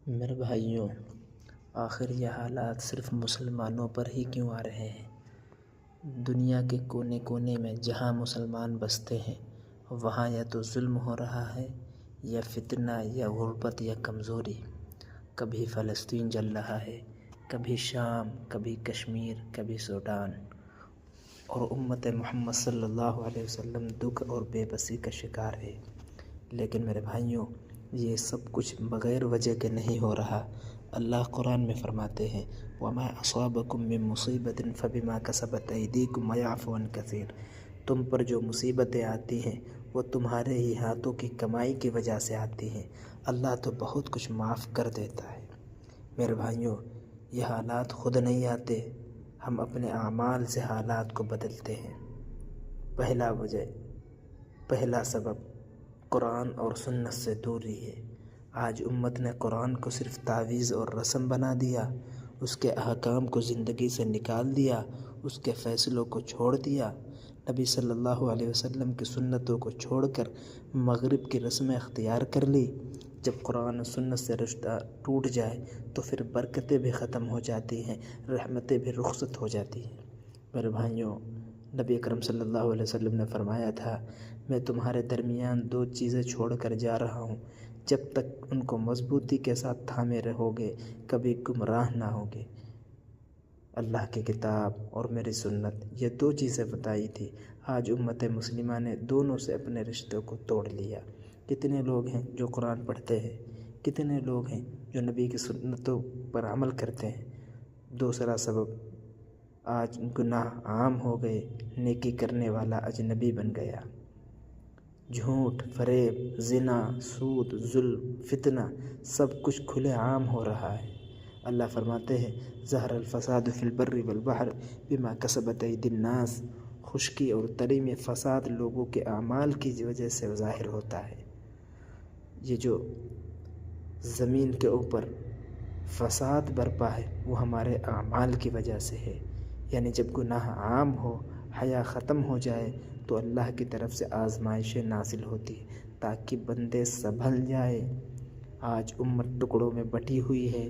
میرے بھائیوں، آخر یہ حالات صرف مسلمانوں پر ہی کیوں آ رہے ہیں؟ دنیا کے کونے کونے میں جہاں مسلمان بستے ہیں وہاں یا تو ظلم ہو رہا ہے یا فتنہ یا غربت یا کمزوری۔ کبھی فلسطین جل رہا ہے، کبھی شام، کبھی کشمیر، کبھی سوڈان، اور امت محمد صلی اللہ علیہ وسلم دکھ اور بے بسی کا شکار ہے۔ لیکن میرے بھائیوں، یہ سب کچھ بغیر وجہ کے نہیں ہو رہا۔ اللہ قرآن میں فرماتے ہیں وَمَا أَصَابَكُم مِّن مُّصِيبَةٍ فَبِمَا كَسَبَتْ أَيْدِيكُمْ وَيَعْفُو عَن كَثِيرٍ۔ تم پر جو مصیبتیں آتی ہیں وہ تمہارے ہی ہاتھوں کی کمائی کی وجہ سے آتی ہیں۔ اللہ تو بہت کچھ معاف کر دیتا ہے۔ میرے بھائیوں، یہ حالات خود نہیں آتے، ہم اپنے اعمال سے حالات کو بدلتے ہیں۔ پہلا سبب قرآن اور سنت سے دوری ہے۔ آج امت نے قرآن کو صرف تعویذ اور رسم بنا دیا، اس کے احکام کو زندگی سے نکال دیا، اس کے فیصلوں کو چھوڑ دیا۔ نبی صلی اللہ علیہ وسلم کی سنتوں کو چھوڑ کر مغرب کی رسمیں اختیار کر لی۔ جب قرآن و سنت سے رشتہ ٹوٹ جائے تو پھر برکتیں بھی ختم ہو جاتی ہیں، رحمتیں بھی رخصت ہو جاتی ہیں۔ میرے بھائیوں، نبی اکرم صلی اللہ علیہ وسلم نے فرمایا تھا میں تمہارے درمیان دو چیزیں چھوڑ کر جا رہا ہوں، جب تک ان کو مضبوطی کے ساتھ تھامے رہو گے کبھی گمراہ نہ ہوگے۔ اللہ کی کتاب اور میری سنت، یہ دو چیزیں بتائی تھی۔ آج امت مسلمہ نے دونوں سے اپنے رشتوں کو توڑ لیا۔ کتنے لوگ ہیں جو قرآن پڑھتے ہیں، کتنے لوگ ہیں جو نبی کی سنتوں پر عمل کرتے ہیں۔ دوسرا سبب، آج گناہ عام ہو گئے، نیکی کرنے والا اجنبی بن گیا۔ جھوٹ، فریب، زنا، سود، ظلم، فتنہ، سب کچھ کھلے عام ہو رہا ہے۔ اللہ فرماتے ہیں ظہر الفساد فی البر والبحر بما کسبت ایدی الناس۔ خشکی اور تری میں فساد لوگوں کے اعمال کی وجہ سے ظاہر ہوتا ہے۔ یہ جو زمین کے اوپر فساد برپا ہے وہ ہمارے اعمال کی وجہ سے ہے۔ یعنی جب گناہ عام ہو، حیا ختم ہو جائے تو اللہ کی طرف سے آزمائشیں نازل ہوتی ہیں تاکہ بندے سنبھل جائے۔ آج امت ٹکڑوں میں بٹی ہوئی ہے۔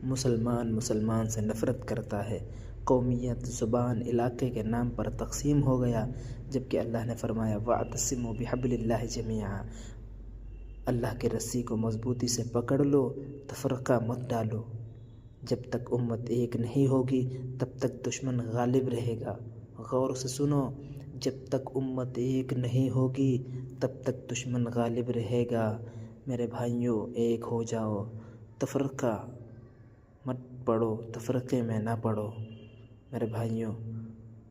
مسلمان سے نفرت کرتا ہے، قومیت، زبان، علاقے کے نام پر تقسیم ہو گیا، جبکہ اللہ نے فرمایا وَاعْتَصِمُوا بِحَبْلِ اللَّهِ جَمِيعًا۔ اللہ کی رسی کو مضبوطی سے پکڑ لو، تفرقہ مت ڈالو۔ جب تک امت ایک نہیں ہوگی تب تک دشمن غالب رہے گا۔ غور سے سنو، جب تک امت ایک نہیں ہوگی تب تک دشمن غالب رہے گا۔ میرے بھائیوں، ایک ہو جاؤ، تفرقہ مت پڑھو، تفرقے میں نہ پڑھو۔ میرے بھائیوں،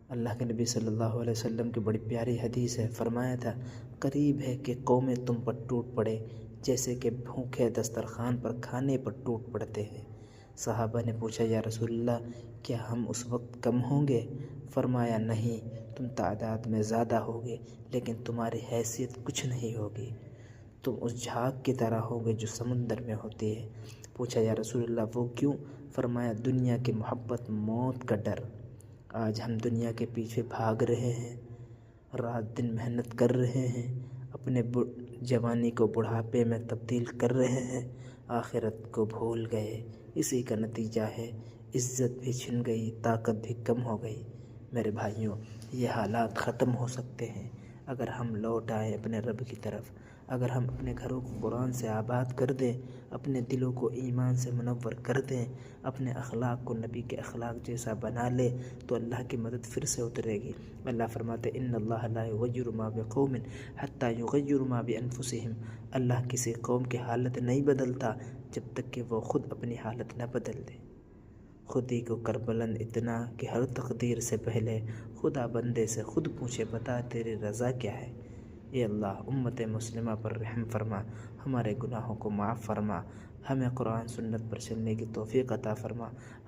اللہ کے نبی صلی اللہ علیہ وسلم کی بڑی پیاری حدیث ہے، فرمایا تھا قریب ہے کہ قومیں تم پر ٹوٹ پڑے جیسے کہ بھوکے دسترخوان پر کھانے پر ٹوٹ پڑتے ہیں۔ صحابہ نے پوچھا یا رسول اللہ، کیا ہم اس وقت کم ہوں گے؟ فرمایا نہیں، تم تعداد میں زیادہ ہوگے لیکن تمہاری حیثیت کچھ نہیں ہوگی، تم اس جھاگ کی طرح ہوگے جو سمندر میں ہوتی ہے۔ پوچھا یا رسول اللہ وہ کیوں؟ فرمایا دنیا کی محبت، موت کا ڈر۔ آج ہم دنیا کے پیچھے بھاگ رہے ہیں، رات دن محنت کر رہے ہیں، اپنے جوانی کو بڑھاپے میں تبدیل کر رہے ہیں، آخرت کو بھول گئے۔ اسی کا نتیجہ ہے عزت بھی چھن گئی، طاقت بھی کم ہو گئی۔ میرے بھائیوں، یہ حالات ختم ہو سکتے ہیں اگر ہم لوٹ آئیں اپنے رب کی طرف، اگر ہم اپنے گھروں کو قرآن سے آباد کر دیں، اپنے دلوں کو ایمان سے منور کر دیں، اپنے اخلاق کو نبی کے اخلاق جیسا بنا لیں تو اللہ کی مدد پھر سے اترے گی۔ اللہ فرماتے ان اللہ لا یغیر ما بقوم حتی یغیروا ما بانفسہم۔ اللہ کسی قوم کی حالت نہیں بدلتا جب تک کہ وہ خود اپنی حالت نہ بدل دے۔ خود ہی کو کر بلند اتنا کہ ہر تقدیر سے پہلے خدا بندے سے خود پوچھے بتا تیری رضا کیا ہے۔ اے اللہ، امت مسلمہ پر رحم فرما، ہمارے گناہوں کو معاف فرما، ہمیں قرآن سنت پر چلنے کی توفیق عطا فرما۔